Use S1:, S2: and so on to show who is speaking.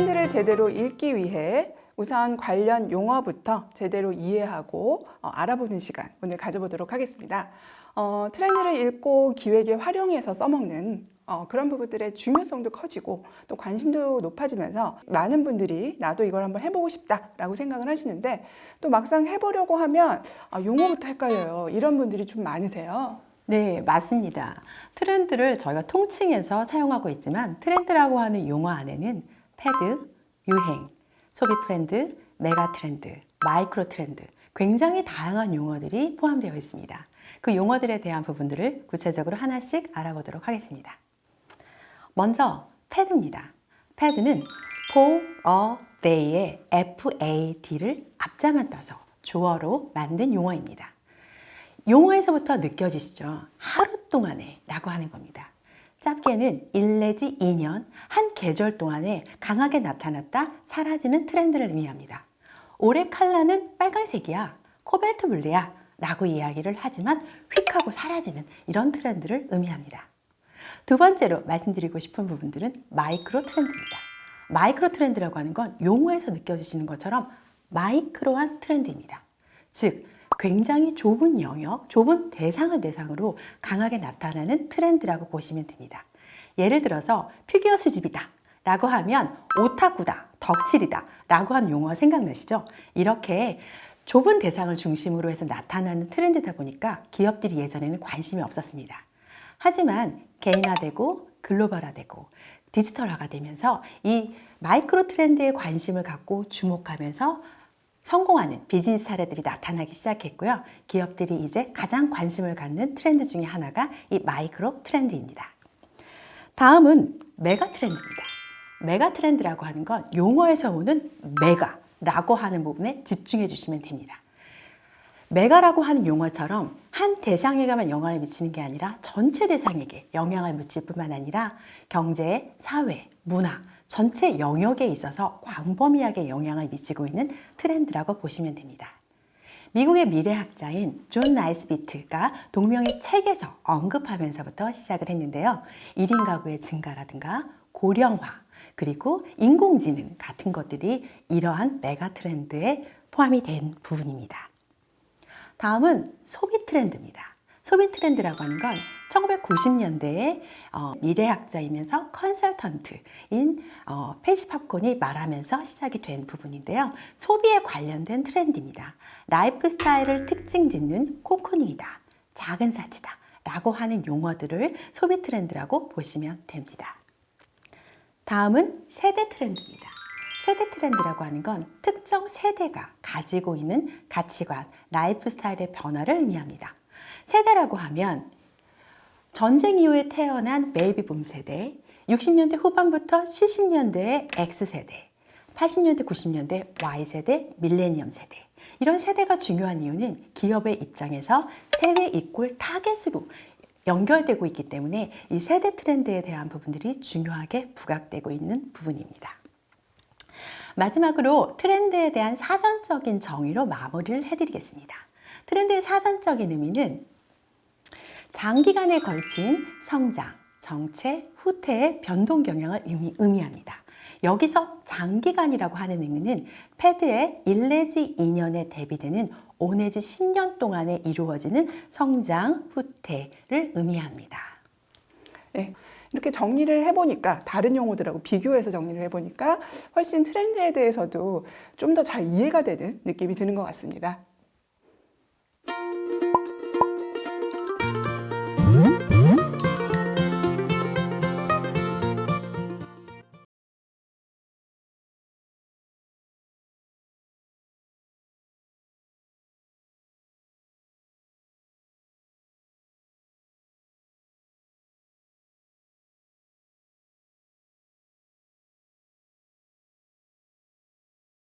S1: 트렌드를 제대로 읽기 위해 우선 관련 용어부터 제대로 이해하고 알아보는 시간 오늘 가져보도록 하겠습니다. 트렌드를 읽고 기획에 활용해서 써먹는 그런 부분들의 중요성도 커지고 또 관심도 높아지면서 많은 분들이 나도 이걸 한번 해보고 싶다라고 생각을 하시는데 또 막상 해보려고 하면 용어부터 헷갈려요. 이런 분들이 좀 많으세요.
S2: 네, 맞습니다. 트렌드를 저희가 통칭해서 사용하고 있지만 트렌드라고 하는 용어 안에는 패드, 유행, 소비 트렌드, 메가 트렌드, 마이크로 트렌드 굉장히 다양한 용어들이 포함되어 있습니다. 그 용어들에 대한 부분들을 구체적으로 하나씩 알아보도록 하겠습니다. 먼저 패드입니다. 패드는 for a day의 FAD를 앞자만 따서 조어로 만든 용어입니다. 용어에서부터 느껴지시죠? 하루 동안에 라고 하는 겁니다. 짧게는 1 내지 2년, 한 계절 동안에 강하게 나타났다 사라지는 트렌드를 의미합니다. 올해 컬러는 빨간색이야, 코발트 블루야 라고 이야기를 하지만 휙 하고 사라지는 이런 트렌드를 의미합니다. 두 번째로 말씀드리고 싶은 부분들은 마이크로 트렌드입니다. 마이크로 트렌드라고 하는 건 용어에서 느껴지시는 것처럼 마이크로한 트렌드입니다. 즉, 굉장히 좁은 영역, 좁은 대상을 대상으로 강하게 나타나는 트렌드라고 보시면 됩니다. 예를 들어서 피규어 수집이다 라고 하면 오타쿠다, 덕질이다 라고 하는 용어 생각나시죠? 이렇게 좁은 대상을 중심으로 해서 나타나는 트렌드다 보니까 기업들이 예전에는 관심이 없었습니다. 하지만 개인화되고 글로벌화되고 디지털화가 되면서 이 마이크로 트렌드에 관심을 갖고 주목하면서 성공하는 비즈니스 사례들이 나타나기 시작했고요. 기업들이 이제 가장 관심을 갖는 트렌드 중에 하나가 이 마이크로 트렌드입니다. 다음은 메가 트렌드입니다. 메가 트렌드라고 하는 건 용어에서 오는 메가라고 하는 부분에 집중해 주시면 됩니다. 메가라고 하는 용어처럼 한 대상에게만 영향을 미치는 게 아니라 전체 대상에게 영향을 미칠 뿐만 아니라 경제, 사회, 문화, 전체 영역에 있어서 광범위하게 영향을 미치고 있는 트렌드라고 보시면 됩니다. 미국의 미래학자인 존 나이스비트가 동명의 책에서 언급하면서부터 시작을 했는데요. 1인 가구의 증가라든가 고령화, 그리고 인공지능 같은 것들이 이러한 메가 트렌드에 포함이 된 부분입니다. 다음은 소비 트렌드입니다. 소비 트렌드라고 하는 건 1990년대에 미래학자이면서 컨설턴트인 페이스 팝콘이 말하면서 시작이 된 부분인데요. 소비에 관련된 트렌드입니다. 라이프 스타일을 특징 짓는 코코닝이다, 작은 사치다 라고 하는 용어들을 소비 트렌드라고 보시면 됩니다. 다음은 세대 트렌드입니다. 세대 트렌드라고 하는 건 특정 세대가 가지고 있는 가치관, 라이프 스타일의 변화를 의미합니다. 세대라고 하면 전쟁 이후에 태어난 베이비붐 세대, 60년대 후반부터 70년대의 X세대, 80년대, 90년대 Y세대, 밀레니엄 세대. 이런 세대가 중요한 이유는 기업의 입장에서 세대 이꼴 타겟으로 연결되고 있기 때문에 이 세대 트렌드에 대한 부분들이 중요하게 부각되고 있는 부분입니다. 마지막으로 트렌드에 대한 사전적인 정의로 마무리를 해드리겠습니다. 트렌드의 사전적인 의미는 장기간에 걸친 성장, 정체, 후퇴의 변동 경향을 의미합니다. 여기서 장기간이라고 하는 의미는 패드의 1 내지 2년에 대비되는 5 내지 10년 동안에 이루어지는 성장, 후퇴를 의미합니다.
S1: 네. 이렇게 정리를 해보니까 다른 용어들하고 비교해서 정리를 해보니까 훨씬 트렌드에 대해서도 좀 더 잘 이해가 되는 느낌이 드는 것 같습니다.